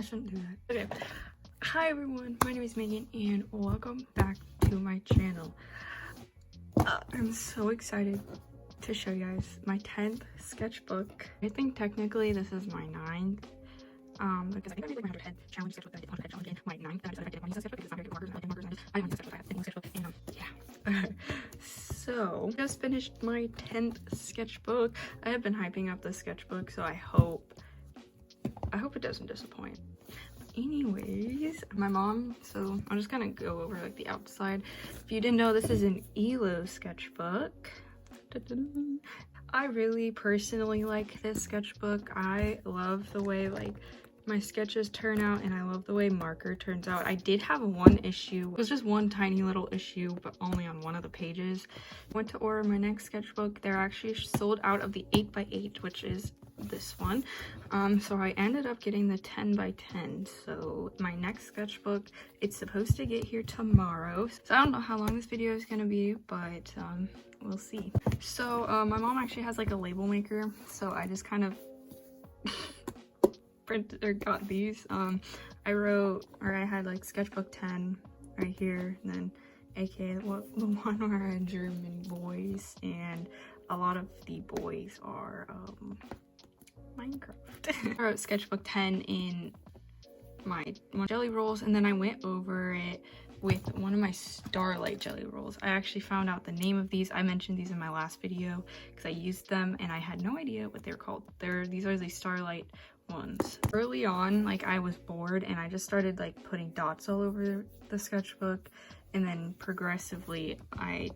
shouldn't do that. Okay. Hi everyone, my name is Megan and welcome back to my channel. I'm so excited to show you guys my 10th sketchbook. I think technically this is my 9th. Because I think I did like my 100 head challenge sketchbook that I did on challenge in my 9th, and I decided I didn't want to use that sketchbook because it's not very good markers, and I like markers, and I didn't want to use that sketchbook, I had the sketchbook, and yeah. So, just finished my 10th sketchbook. I have been hyping up this sketchbook, so I hope it doesn't disappoint. Anyways, my mom, so I'm just gonna go over like the outside. If you didn't know, this is an Willow sketchbook. I really personally like this sketchbook. I love the way like my sketches turn out, and I love the way marker turns out. I did have one issue. It was just one tiny little issue, but only on one of the pages. I went to order my next sketchbook. They're actually sold out of the 8x8, which is this one. So I ended up getting the 10x10. So my next sketchbook, it's supposed to get here tomorrow. So I don't know how long this video is gonna be, but we'll see. So my mom actually has like a label maker, so I just kind of printed or got these. I had like sketchbook 10 right here, and then aka the one where I drew mini boys, and a lot of the boys are Minecraft. I wrote sketchbook 10 in my jelly rolls, and then I went over it with one of my Starlight jelly rolls. I actually found out the name of these. I mentioned these in my last video because I used them and I had no idea what they're called. These are the Starlight ones. Early on, like, I was bored and I just started like putting dots all over the sketchbook, and then progressively I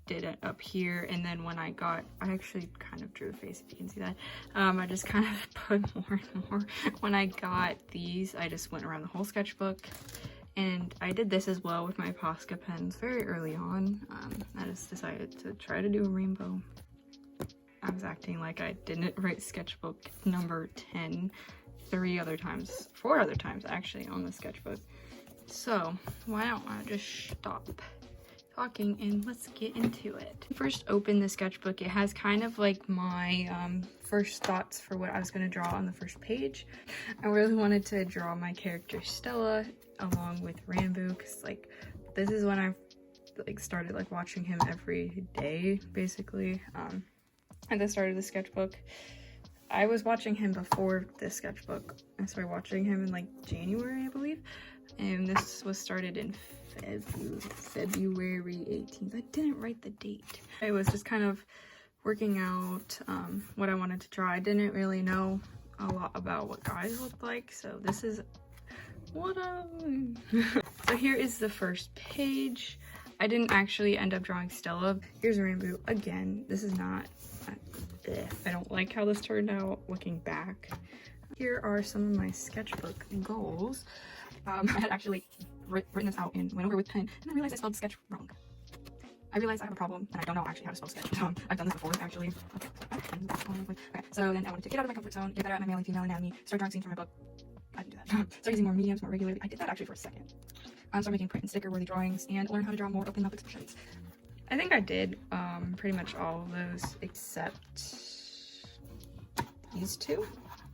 did it up here, and then when I actually kind of drew a face, if you can see that. I just kind of put more and more. When I got these, I just went around the whole sketchbook, and I did this as well with my Posca pens very early on. I just decided to try to do a rainbow. I was acting like I didn't write sketchbook number 10 4 other times actually on the sketchbook. So why don't I just stop talking and let's get into it. First, open the sketchbook. It has kind of like my first thoughts for what I was going to draw on the first page. I really wanted to draw my character Stella along with Rambu, because like this is when I like started like watching him every day basically. At the start of the sketchbook, I was watching him before this sketchbook. I started watching him in like January, I believe, and this was started in February 18th. I didn't write the date. I was just kind of working out what I wanted to draw. I didn't really know a lot about what guys looked like, so this is what So here is the first page. I didn't actually end up drawing Stella. Here's Rambu. Again, this is not I don't like how this turned out looking back. Here are some of my sketchbook goals. I had actually written this out and went over with pen, and I realized I spelled sketch wrong. I realized I have a problem and I don't know actually how to spell sketch. I've done this before actually. Okay, so then I wanted to get out of my comfort zone, get better at my male and female anatomy, start drawing scenes from my book. I didn't do that. Start using more mediums more regularly. I did that actually for a second. Start making print and sticker worthy drawings, and learn how to draw more open mouth expressions. I think I did pretty much all of those except these two.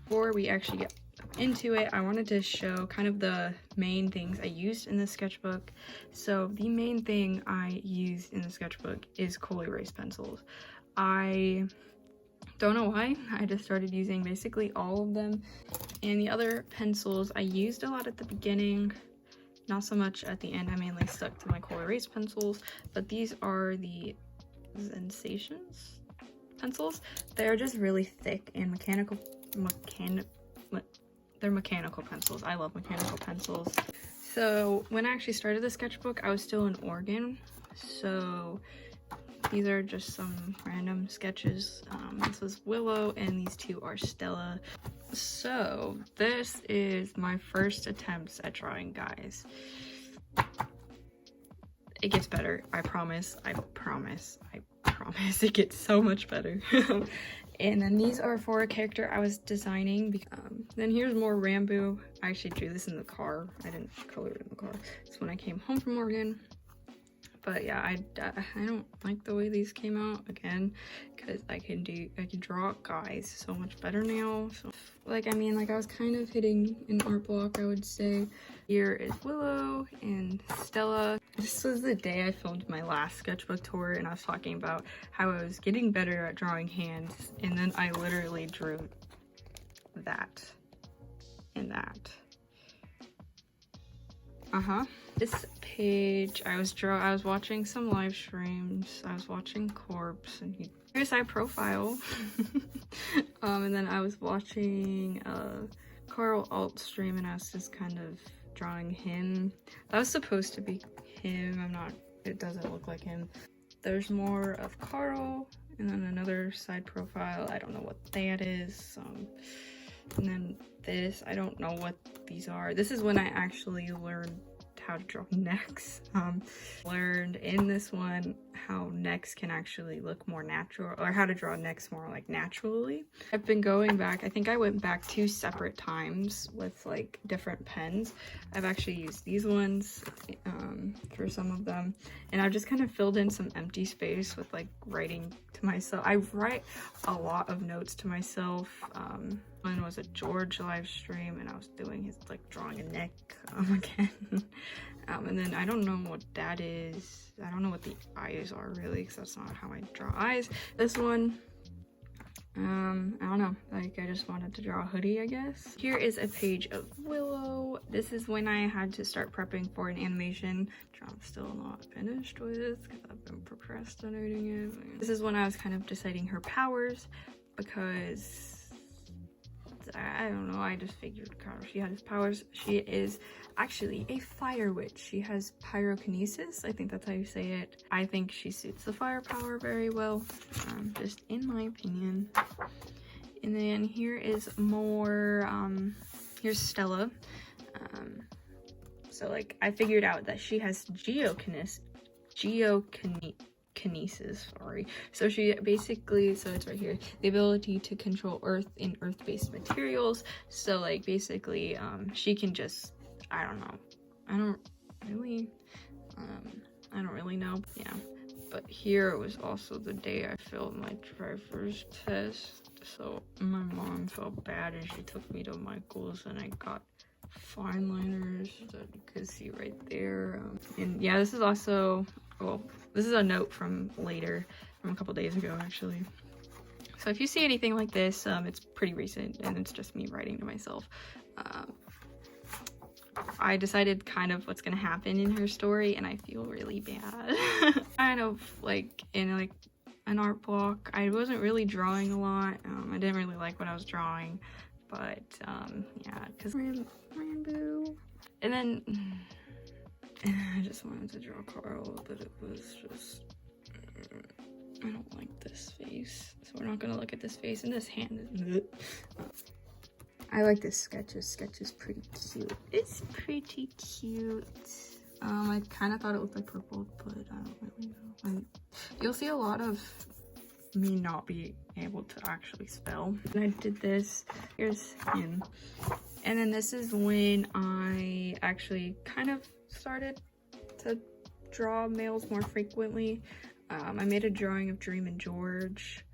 Before we actually get into it, I wanted to show kind of the main things I used in the sketchbook. So the main thing I used in the sketchbook is coal erase pencils. I don't know why, I just started using basically all of them. And the other pencils I used a lot at the beginning, not so much at the end. I mainly stuck to my coal erase pencils, but these are the Sensations pencils. They're just really thick and they're mechanical pencils. I love mechanical pencils. So when I actually started the sketchbook, I was still in Oregon, so these are just some random sketches. This is Willow and these two are Stella. So this is my first attempts at drawing guys. It gets better, I promise. I promise it gets so much better. And then these are for a character I was designing. Then here's more Rambu. I actually drew this in the car. I didn't color it in the car. It's when I came home from Oregon. But yeah, I don't like the way these came out again, because I can draw guys so much better now. So like, I mean, like I was kind of hitting an art block, I would say. Here is Willow and Stella. This was the day I filmed my last sketchbook tour, and I was talking about how I was getting better at drawing hands, and then I literally drew that and that. This page, I was watching some live streams. I was watching Corpse, and here's my profile. And then I was watching Carl Alt stream, and I was just kind of drawing him. That was supposed to be him. It doesn't look like him. There's more of Carl, and then another side profile. I don't know what that is. And then this, I don't know what these are. This is when I actually learned how to draw necks. Learned in this one how necks can actually look more natural, or how to draw necks more like naturally. I've been going back, I think I went back 2 separate times with like different pens. I've actually used these ones for some of them, and I've just kind of filled in some empty space with like writing to myself. I write a lot of notes to myself. One was a George live stream, and I was doing his like drawing a neck again. And then I don't know what that is. I don't know what the eyes are really, because that's not how I draw eyes. This one, I don't know, like I just wanted to draw a hoodie, I guess. Here is a page of Willow. This is when I had to start prepping for an animation, which I'm still not finished with because I've been procrastinating it. This is when I was kind of deciding her powers, because I don't know, I just figured she has powers. She is actually a fire witch. She has pyrokinesis, I think that's how you say it. I think she suits the fire power very well, just in my opinion. And then here is more, here's Stella. So like, I figured out that she has geokinesis, sorry. So she basically, so it's right here, the ability to control earth and earth-based materials. So like basically she can just, I don't know, I don't really know. Yeah, but here was also the day I failed my driver's test, so my mom felt bad and she took me to Michael's, and I got fine liners that you can see right there. And yeah, this is also, well, this is a note from later, from a couple days ago actually. So if you see anything like this, it's pretty recent, and it's just me writing to myself. I decided kind of what's gonna happen in her story, and I feel really bad. Kind of like in like an art block. I wasn't really drawing a lot. I didn't really like what I was drawing, but yeah, because Rambu. And then I just wanted to draw Carl, but it was just, I don't like this face, so we're not gonna look at this face, and this hand is I like this sketch. This sketch is pretty cute. It's pretty cute. I kind of thought it looked like purple, but I don't really know. You'll see a lot of me not be able to actually spell. And I did this. Here's him. And then this is when I actually kind of started to draw males more frequently. I made a drawing of Dream and George,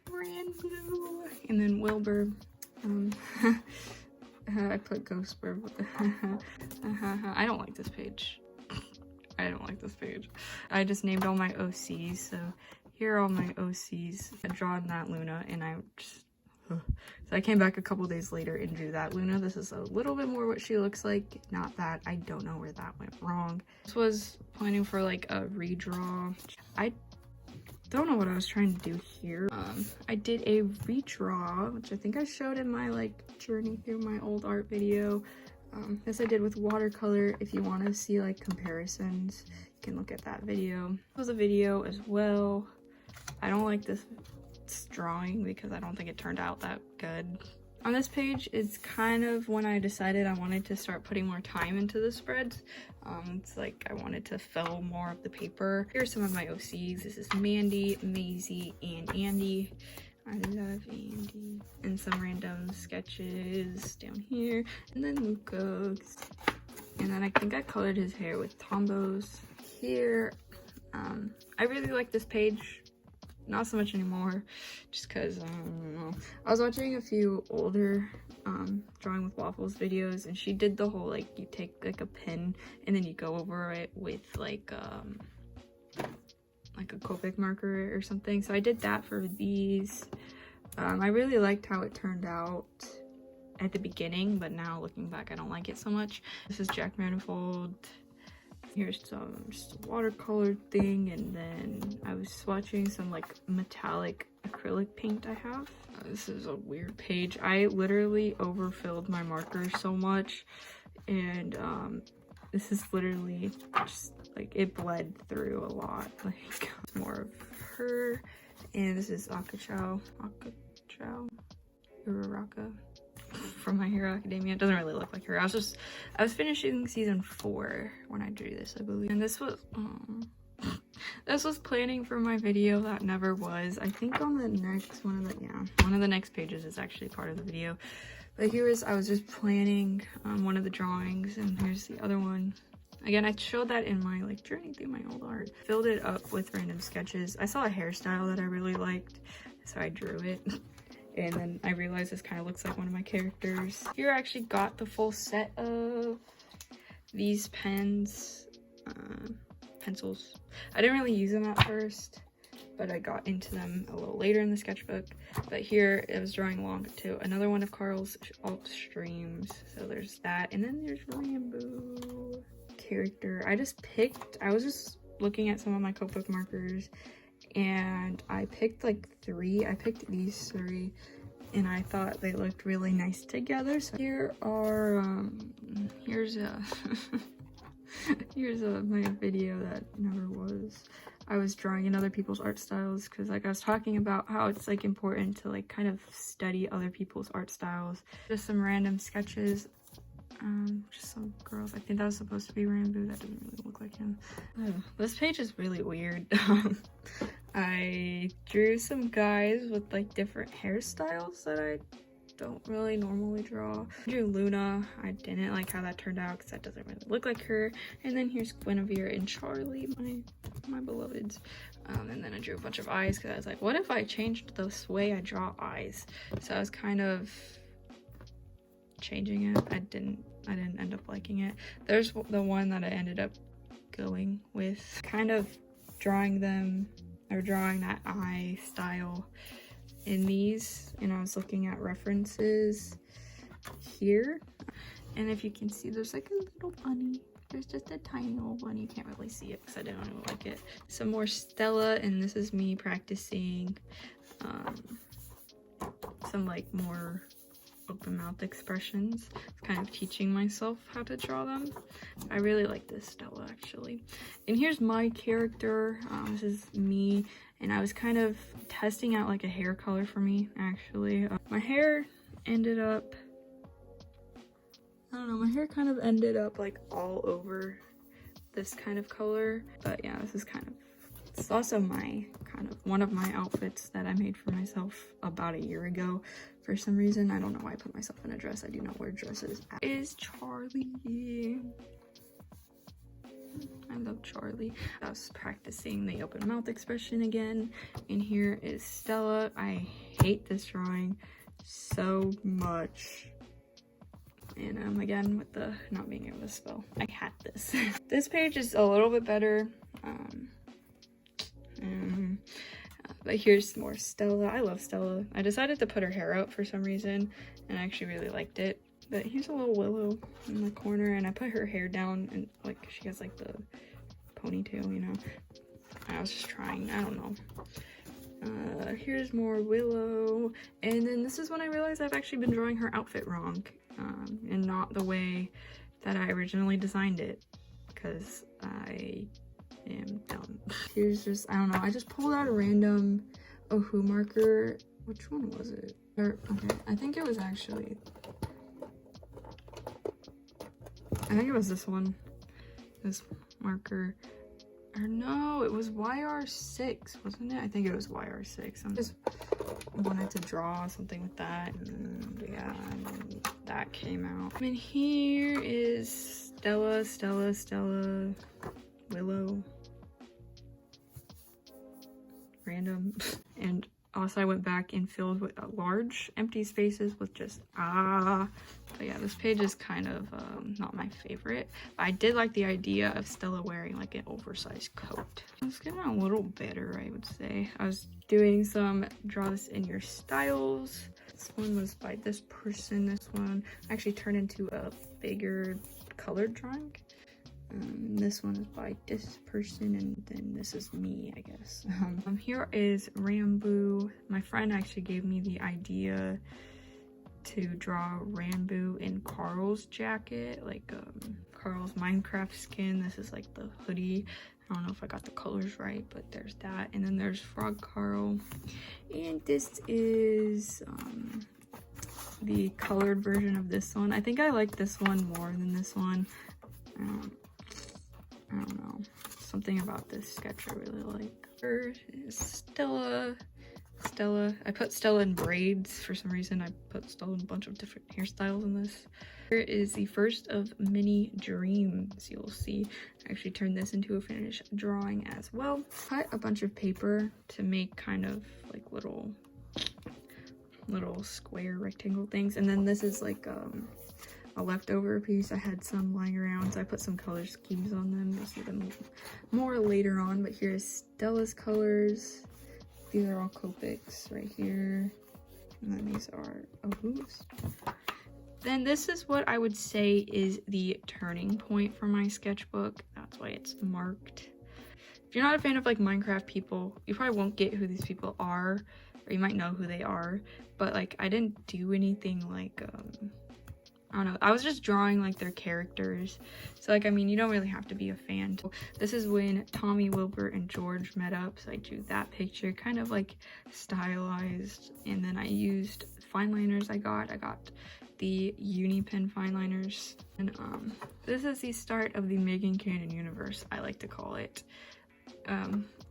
Rambu, and then Wilbur. I put Ghost Bird. I don't like this page. I don't like this page. I just named all my OCs, so here are all my OCs. I drawn that Luna, and I just... So I came back a couple days later and drew that Luna. This is a little bit more what she looks like. Not that. I don't know where that went wrong. This was planning for like a redraw. I don't know what I was trying to do here. I did a redraw, which I think I showed in my like journey through my old art video. This I did with watercolor. If you want to see like comparisons, you can look at that video. This was a video as well. I don't like this drawing because I don't think it turned out that good. On this page, it's kind of when I decided I wanted to start putting more time into the spreads. It's like I wanted to fill more of the paper. Here's some of my OCs. This is Mandy, Maisie, and Andy. I love Andy. And some random sketches down here. And then Luca. And then I think I colored his hair with Tombos. Here, I really like this page. Not so much anymore, just because, I don't know. I was watching a few older Drawing with Waffles videos, and she did the whole, like, you take, like, a pen, and then you go over it with, like a Copic marker or something. So I did that for these. I really liked how it turned out at the beginning, but now looking back, I don't like it so much. This is Jack Manifold. Here's some just a watercolor thing, and then I was swatching some like metallic acrylic paint I have. This is a weird page. I literally overfilled my markers so much, and this is literally just like it bled through a lot. Like it's more of her, and this is Akachao Uraraka from My Hero Academia. It doesn't really look like her. I was finishing season 4 when I drew this, I believe. And this was planning for my video that never was. I think on the next one of the next pages is actually part of the video. But I was just planning one of the drawings, and here's the other one. Again, I showed that in my like journey through my old art. Filled it up with random sketches. I saw a hairstyle that I really liked, so I drew it. And then I realized this kind of looks like one of my characters. Here I actually got the full set of these pencils. I didn't really use them at first, but I got into them a little later in the sketchbook. But here it was drawing along to another one of Carl's alt streams. So there's that, and then there's Rambu character. I was just looking at some of my Copic markers, and I picked like 3. I picked these 3, and I thought they looked really nice together. So here are here's my video that never was. I was drawing in other people's art styles, because like I was talking about how it's like important to like kind of study other people's art styles. Just some random sketches. Just some girls. I think that was supposed to be Rambu. That doesn't really look like him. This page is really weird. I drew some guys with like different hairstyles that I don't really normally draw. I drew Luna. I didn't like how that turned out because that doesn't really look like her. And then here's Guinevere and Charlie, my beloveds. And then I drew a bunch of eyes because I was like, what if I changed the way I draw eyes? So I was kind of changing it. I didn't end up liking it. There's the one that I ended up going with, kind of drawing that eye style in these, and I was looking at references here, and if you can see, there's like a little bunny. There's just a tiny little bunny. You can't really see it because I didn't really like it. Some more Stella, and this is me practicing some like more open mouth expressions. It's kind of teaching myself how to draw them. I really like this Stella actually. And here's my character. This is me, and I was kind of testing out like a hair color for me actually. My hair ended up, I don't know, my hair kind of ended up like all over this kind of color. But yeah, this is kind of, it's also one of my outfits that I made for myself about a year ago. For some reason, I don't know why I put myself in a dress. I do not wear dresses. Is Charlie. I love Charlie. I was practicing the open mouth expression again. And here is Stella. I hate this drawing so much. And again, with the not being able to spell, I had this. This page is a little bit better. But here's more Stella. I love Stella. I decided to put her hair out for some reason, and I actually really liked it. But here's a little Willow in the corner, and I put her hair down, and like she has like the ponytail, you know. I was just trying, I don't know. Here's more Willow, and then this is when I realized I've actually been drawing her outfit wrong, and not the way that I originally designed it, because I am dumb. Here's just, I don't know, I just pulled out a random Ohu marker. Which one was it? Okay, I think it was actually, I think it was this one. This marker. Or no, it was YR6, wasn't it? I think it was YR6. I just wanted to draw something with that, and yeah, and that came out. And here is Stella, Willow. random. And also I went back and filled with large empty spaces with just but yeah, this page is kind of not my favorite. I did like the idea of Stella wearing like an oversized coat. It's getting a little better, I would say. I was doing some draw this in your styles. This one was by this person. This one actually turned into a bigger colored drawing. This one is by this person, and then this is me, I guess. Here is Rambu. My friend actually gave me the idea to draw Rambu in Carl's jacket, like Carl's Minecraft skin. This is like the hoodie. I don't know if I got the colors right, but there's that. And then there's Frog Carl. And this is the colored version of this one. I think I like this one more than this one. I don't know. Something about this sketch I really like. Here is Stella. I put Stella in braids for some reason. I put Stella in a bunch of different hairstyles in this. Here is the first of many dreams. You'll see I actually turned this into a finished drawing as well. Cut a bunch of paper to make kind of like little square rectangle things, and then this is like a leftover piece. I had some lying around, so I put some color schemes on them. You'll see them more later on, but here's Stella's colors. These are all Copics right here, and then these are Ohu's. Then this is what I would say is the turning point for my sketchbook. That's why it's marked. If you're not a fan of like Minecraft people, you probably won't get who these people are, or you might know who they are, but like I didn't do anything like I don't know, I was just drawing like their characters. So like, I mean, you don't really have to be a fan. So this is when Tommy, Wilbur, and George met up. So I drew that picture, kind of like stylized. And then I used fine liners I got the uni pen fine liners. And this is the start of the Meghan canon universe, I like to call it.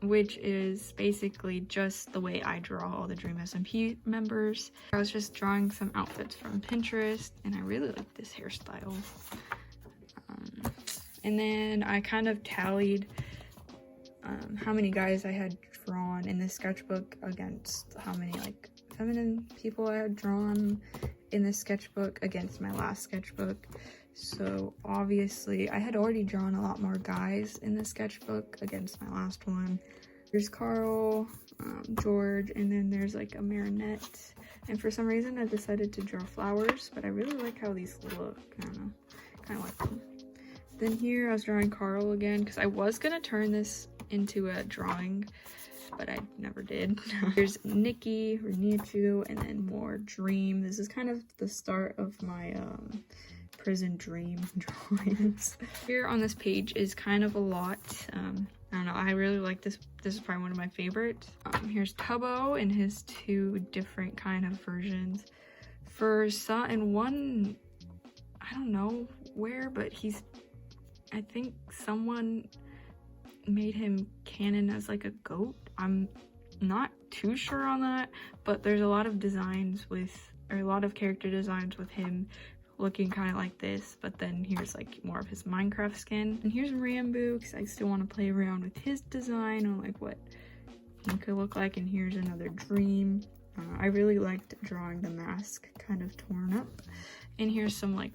Which is basically just the way I draw all the Dream SMP members. I was just drawing some outfits from Pinterest, and I really like this hairstyle. And then I kind of tallied how many guys I had drawn in this sketchbook against how many like feminine people I had drawn in this sketchbook against my last sketchbook. So obviously I had already drawn a lot more guys in this sketchbook against my last one. There's Carl, George, and then there's like a marionette. And for some reason I decided to draw flowers, but I really like how these look. I don't know, kind of like them. Then here I was drawing Carl again because I was gonna turn this into a drawing, but I never did. There's Nikki, Renichu, and then more Dream. This is kind of the start of my prison dream drawings. Here on this page is kind of a lot. I don't know, I really like this. This is probably one of my favorites. Here's Tubbo and his two different kind of versions. For some, and one, I don't know where, but I think someone made him canon as like a goat. I'm not too sure on that, but there's a lot of designs a lot of character designs with him looking kind of like this, but then here's like more of his Minecraft skin. And here's Rambu because I still want to play around with his design on like what he could look like. And here's another Dream. I really liked drawing the mask kind of torn up. And here's some like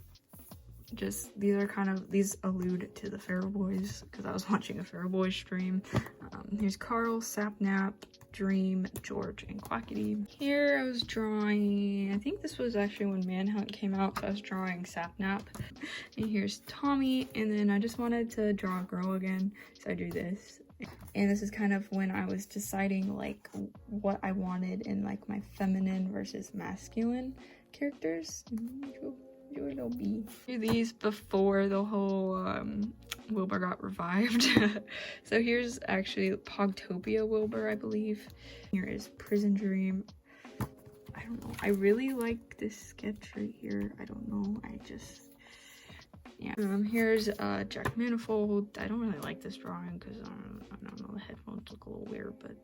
these allude to the Feral Boys because I was watching a Feral Boys stream. Here's Carl, Sapnap, Dream, George, and Quackity. Here I was drawing, I think this was actually when Manhunt came out, so I was drawing Sapnap. And here's Tommy, and then I just wanted to draw a girl again, so I drew this. And this is kind of when I was deciding like what I wanted in like my feminine versus masculine characters. Do a little bee. Do these before the whole Wilbur got revived. So here's actually Pogtopia Wilbur, I believe. Here is Prison Dream. I don't know, I really like this sketch right here. I don't know, yeah. Here's Jack Manifold. I don't really like this drawing because I don't know, the headphones look a little weird, but.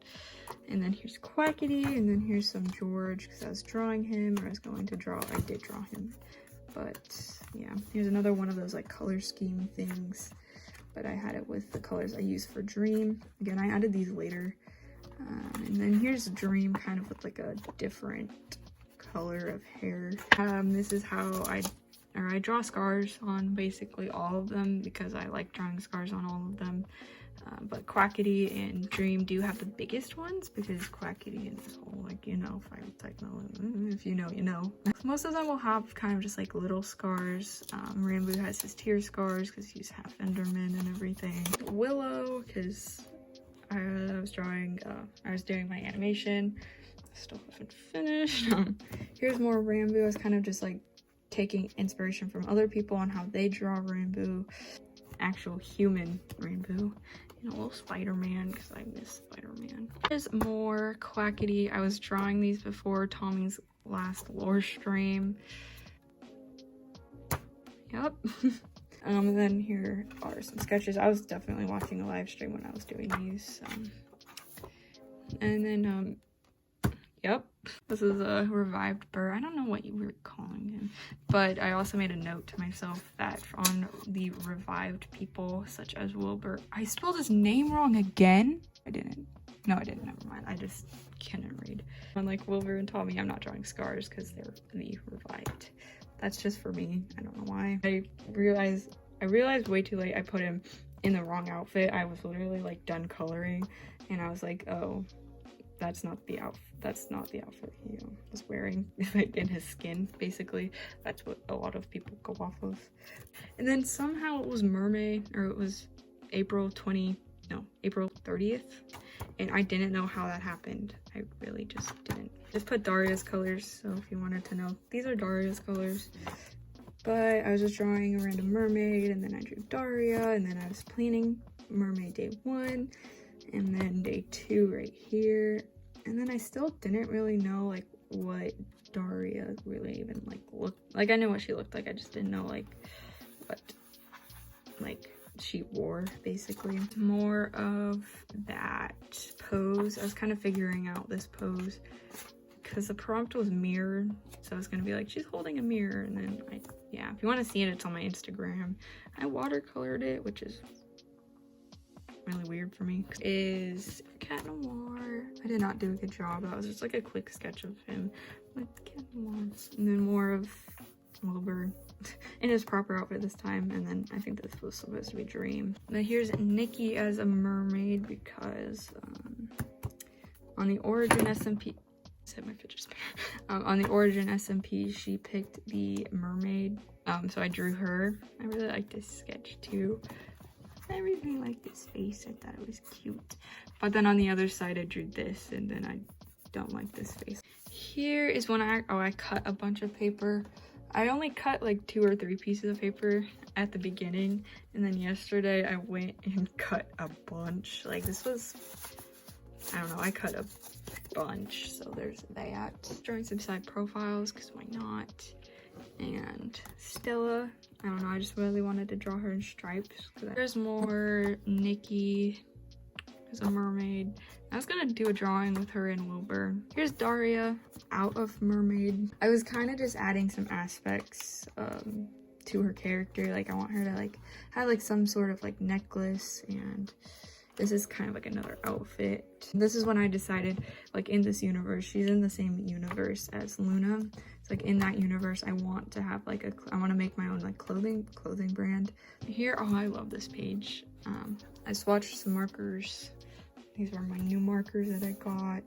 And then here's Quackity, and then here's some George because I was drawing him, or I was going to draw. I did draw him. But yeah, here's another one of those like color scheme things, but I had it with the colors I used for Dream. Again, I added these later. And then here's a dream kind of with like a different color of hair. This is how I draw scars on basically all of them because I like drawing scars on all of them. But Quackity and Dream do have the biggest ones because Quackity and this whole, like, you know, fire type mode, if you know, you know. Most of them will have kind of just like little scars. Rambu has his tear scars because he's half Enderman and everything. Willow, because I was doing my animation. Still haven't finished. Here's more Rambu. I was kind of just like taking inspiration from other people on how they draw Rambu. Actual human Rambu. You know, a little Spider-Man because I miss Spider-Man. There's more Quackity. I was drawing these before Tommy's last lore stream. Yep. And then here are some sketches. I was definitely watching a live stream when I was doing these. And then, yep. This is a revived bird. I don't know what you were calling him. But I also made a note to myself that on the revived people, such as Wilbur. I spelled his name wrong again? I didn't. No, I didn't. Never mind. I just couldn't read. Unlike Wilbur and Tommy, I'm not drawing scars because they're the revived. That's just for me. I don't know why. I realized way too late I put him in the wrong outfit. I was literally like done coloring and I was like, oh, that's not the outfit. That's not the outfit he was wearing, like in his skin, basically. That's what a lot of people go off of. And then somehow it was Mermaid, or it was April 30th. And I didn't know how that happened. I really just didn't. Just put Daria's colors, so if you wanted to know, these are Daria's colors. But I was just drawing a random mermaid, and then I drew Daria, and then I was planning Mermaid day 1, and then day 2 right here. And then I still didn't really know like what Daria really even like looked like. I knew what she looked like, I just didn't know like what like she wore, basically. More of that pose. I was kind of figuring out this pose because the prompt was mirrored, so I was gonna be like, she's holding a mirror. And then yeah, if you want to see it, it's on my Instagram. I watercolored it, which is really weird for me. Is Cat Noir. I did not do a good job. That was just like a quick sketch of him with Cat Noir. And then more of Wilbur in his proper outfit this time. And then I think this was supposed to be Dream. Now here's Nikki as a mermaid because on the Origin SMP, my fidget spinner. On the Origin SMP, she picked the mermaid. So I drew her. I really like this sketch too. I really like this face. I thought it was cute. But then on the other side, I drew this, and then I don't like this face. Here is when I cut a bunch of paper. I only cut like 2 or 3 pieces of paper at the beginning, and then yesterday I went and cut a bunch. Like this was, I don't know, I cut a bunch. So there's that. Drawing some side profiles, because why not? And Stella, I don't know, I just really wanted to draw her in stripes. There's more Nikki as a mermaid. I was gonna do a drawing with her and Wilbur. Here's Daria out of Mermaid. I was kind of just adding some aspects to her character. Like I want her to like have like some sort of like necklace, and this is kind of like another outfit. This is when I decided, like in this universe, she's in the same universe as Luna. It's like in that universe, I want to have like I want to make my own like clothing brand. Here, oh, I love this page. I swatched some markers. These are my new markers that I got.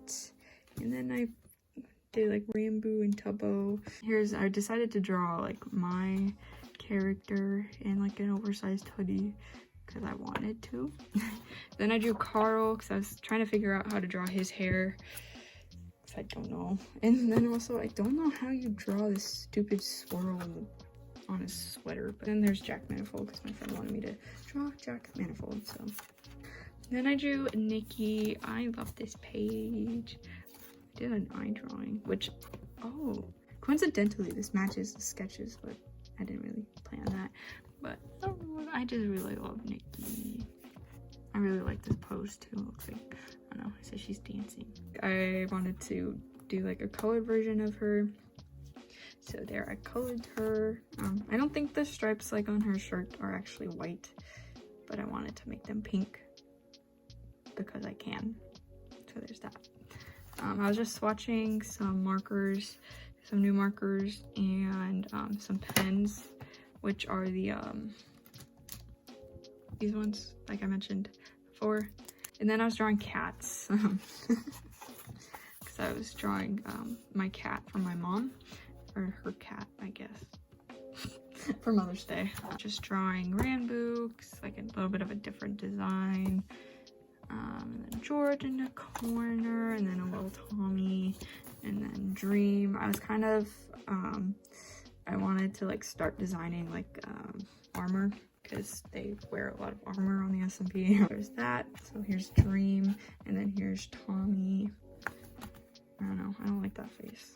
And then I did like Rambu and Tubbo. I decided to draw like my character in like an oversized hoodie, because I wanted to. Then I drew Carl because I was trying to figure out how to draw his hair, because I don't know. And then also I don't know how you draw this stupid swirl on his sweater. But then there's Jack Manifold because my friend wanted me to draw Jack Manifold. So then I drew Nikki. I love this page. I did an eye drawing, which, oh, coincidentally this matches the sketches, but I didn't really plan that. But oh, I just really love Nikki. I really like this pose too. It looks like, I don't know, it says she's dancing. I wanted to do like a colored version of her. So there, I colored her. I don't think the stripes like on her shirt are actually white, but I wanted to make them pink because I can. So so there's that. I was just swatching some markers, some new markers, and some pens, which are the these ones, like I mentioned before. And then I was drawing cats, because I was drawing my cat from my mom, or her cat, I guess, for Mother's Day. Just drawing Rambu, like a little bit of a different design. And then George in the corner, and then a little Tommy, and then Dream. I was kind of, I wanted to like start designing like armor, because they wear a lot of armor on the SMP. There's that. So here's Dream, and then here's Tommy. I don't know, I don't like that face.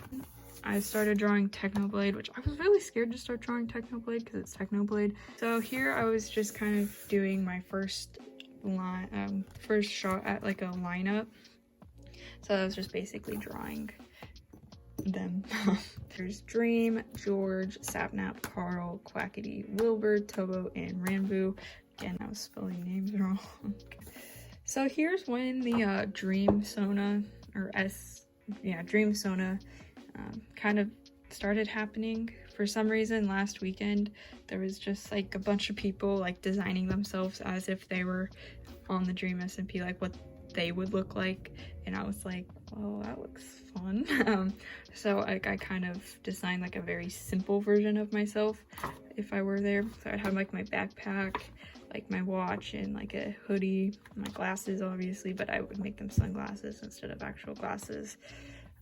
I started drawing Technoblade, which I was really scared to start drawing Technoblade because it's Technoblade. So here I was just kind of doing my first shot at like a lineup. So I was just basically drawing them. There's Dream, George, Sapnap, Carl, Quackity, Wilbur, Tobo, and Rambu. Again, I was spelling names wrong. So here's when the Dream Sona, or Dream Sona kind of started happening. For some reason last weekend there was just like a bunch of people like designing themselves as if they were on the Dream SMP, like what they would look like, and I was like, well, that looks fun. So like I kind of designed like a very simple version of myself if I were there. So I'd have like my backpack, like my watch, and like a hoodie, my glasses obviously, but I would make them sunglasses instead of actual glasses.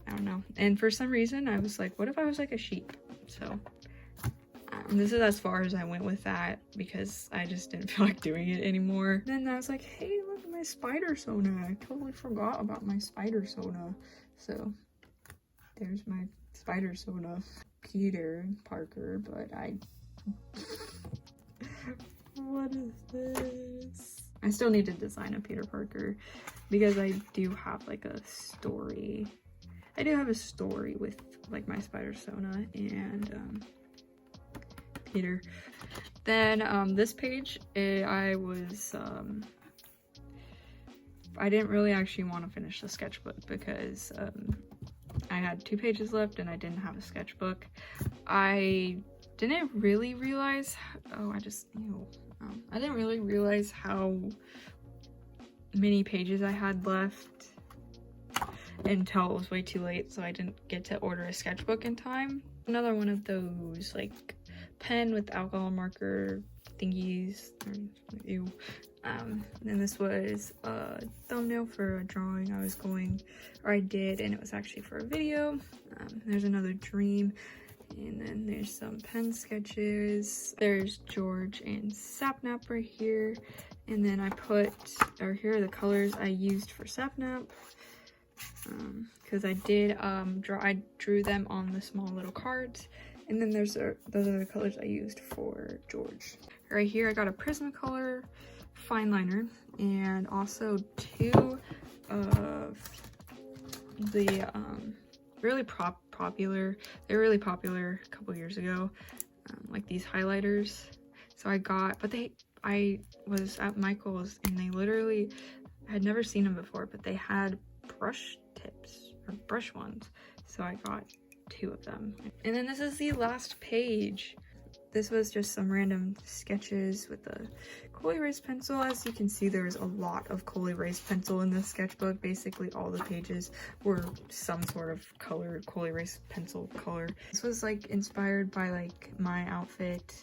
I don't know. And for some reason I was like, what if I was like a sheep? So this is as far as I went with that, because I just didn't feel like doing it anymore. Then I was like, hey, look at my spider Sona. I totally forgot about my spider Sona. So there's my spider Sona. Peter Parker, but what is this? I still need to design a Peter Parker, because I do have like a story. I do have a story with like my spider Sona and Peter. Then this page, I didn't really actually want to finish the sketchbook because I had 2 pages left and I didn't have a sketchbook. I didn't really realize, I didn't really realize how many pages I had left until it was way too late, so I didn't get to order a sketchbook in time. Another one of those like pen with alcohol marker thingies. Ew. And this was a thumbnail for a drawing I did, and it was actually for a video. There's another Dream, and then there's some pen sketches. There's George and Sapnap right here, and then here are the colors I used for Sapnap. Because I did I drew them on the small little cards, and then those are the colors I used for George. Right here I got a Prismacolor fine liner, and also 2 of the really popular, they were really popular a couple years ago, like these highlighters. So I was at Michael's, and they literally, I had never seen them before, but they had brush tips, or brush ones, so I got 2 of them. And then this is the last page. This was just some random sketches with a cool erase pencil. As you can see, there was a lot of cool erase pencil in this sketchbook. Basically all the pages were some sort of color, cool erase pencil color. This was like inspired by like my outfit,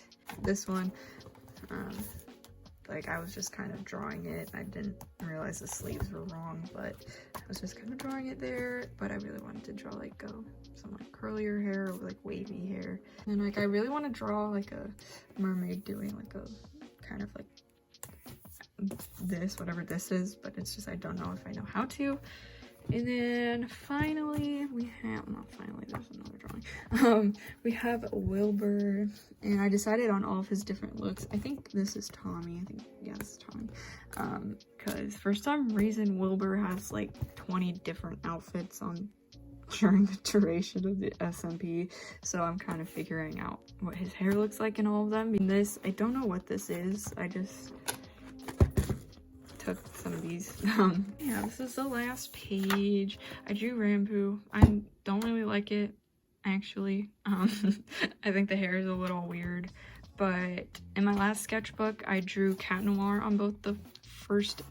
this one. Like I was just kind of drawing it. I didn't realize the sleeves were wrong, but I was just kind of drawing it there. But I really wanted to draw like some like curlier hair or like wavy hair. And like I really want to draw like a mermaid doing like a kind of like this, whatever this is, but it's just I don't know if I know how to. And then finally there's another drawing. We have Wilbur, and I decided on all of his different looks. I think this is Tommy. Yeah, this is Tommy. Because for some reason Wilbur has like 20 different outfits on during the duration of the SMP, so I'm kind of figuring out what his hair looks like in all of them. And this, I don't know what this is. I just took some of these. Yeah, this is the last page. I drew Rambu. I don't really like it, actually. I think the hair is a little weird, but in my last sketchbook, I drew Cat Noir on both the first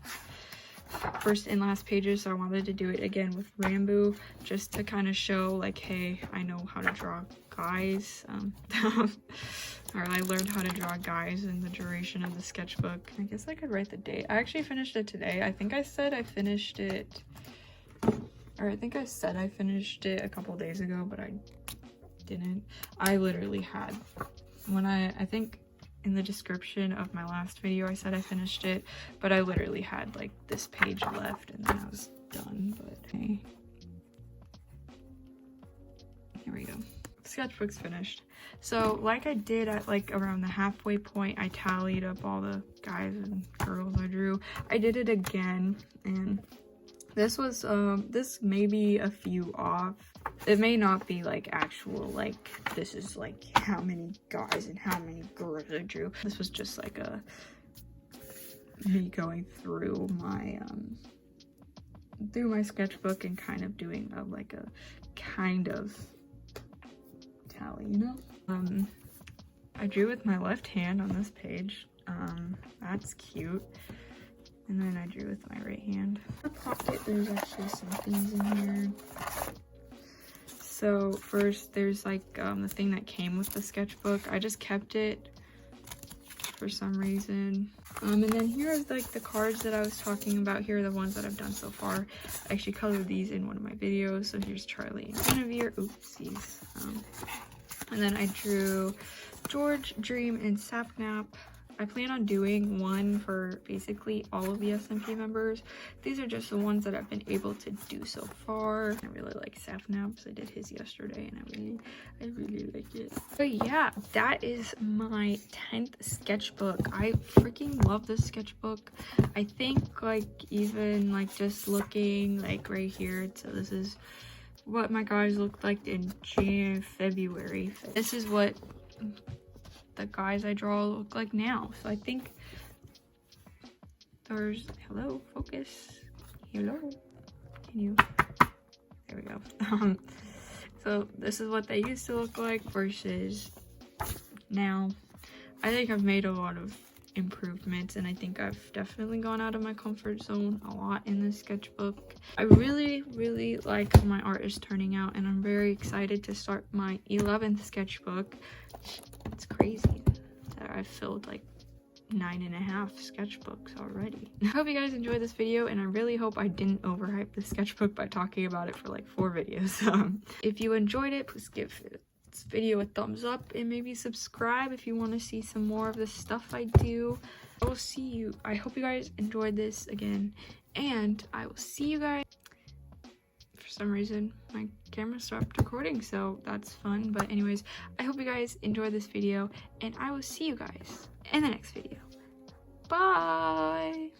and last pages, so I wanted to do it again with Rambu, just to kind of show, like, hey, I know how to draw guys, or I learned how to draw guys in the duration of the sketchbook. I guess I could write the date. I actually finished it today. I think I said I finished it, or I think I said I finished it a couple days ago, but I didn't. I literally had, when I think in the description of my last video I said I finished it, but I literally had like this page left and then I was done. But hey, here we go. Sketchbook's finished. So like I did at like around the halfway point, I tallied up all the guys and girls I drew. I did it again, and this was this may be a few off. It may not be like actual, like this is like how many guys and how many girls I drew. This was just like a me going through my sketchbook and kind of doing like a kind of tally, you know. I drew with my left hand on this page. That's cute. And then I drew with my right hand. In the pocket, there's actually some things in here. So first, there's like the thing that came with the sketchbook. I just kept it for some reason. And then here's like the cards that I was talking about. Here are the ones that I've done so far. I actually colored these in one of my videos. So here's Charlie and Guinevere. Oopsies. And then I drew George, Dream, and Sapnap. I plan on doing one for basically all of the SMP members. These are just the ones that I've been able to do so far. I really like Sapnaps. I did his yesterday and I really like it. But yeah, that is my 10th sketchbook. I freaking love this sketchbook. I think like even like just looking like right here, so this is what my guys looked like in February. This is what the guys I draw look like now. So I think there's, hello, focus, hello, can you, there we go. So this is what they used to look like versus now. I think I've made a lot of improvements, and I think I've definitely gone out of my comfort zone a lot in this sketchbook. I really like how my art is turning out, and I'm very excited to start my 11th sketchbook. It's crazy that I've filled like 9.5 sketchbooks already. I hope you guys enjoyed this video, and I really hope I didn't overhype the sketchbook by talking about it for like 4 videos. If you enjoyed it, please give this video a thumbs up and maybe subscribe if you want to see some more of the stuff I do. I will see you. I hope you guys enjoyed this again, and I will see you guys. For some reason my camera stopped recording, so that's fun. But anyways, I hope you guys enjoyed this video, and I will see you guys in the next video. Bye.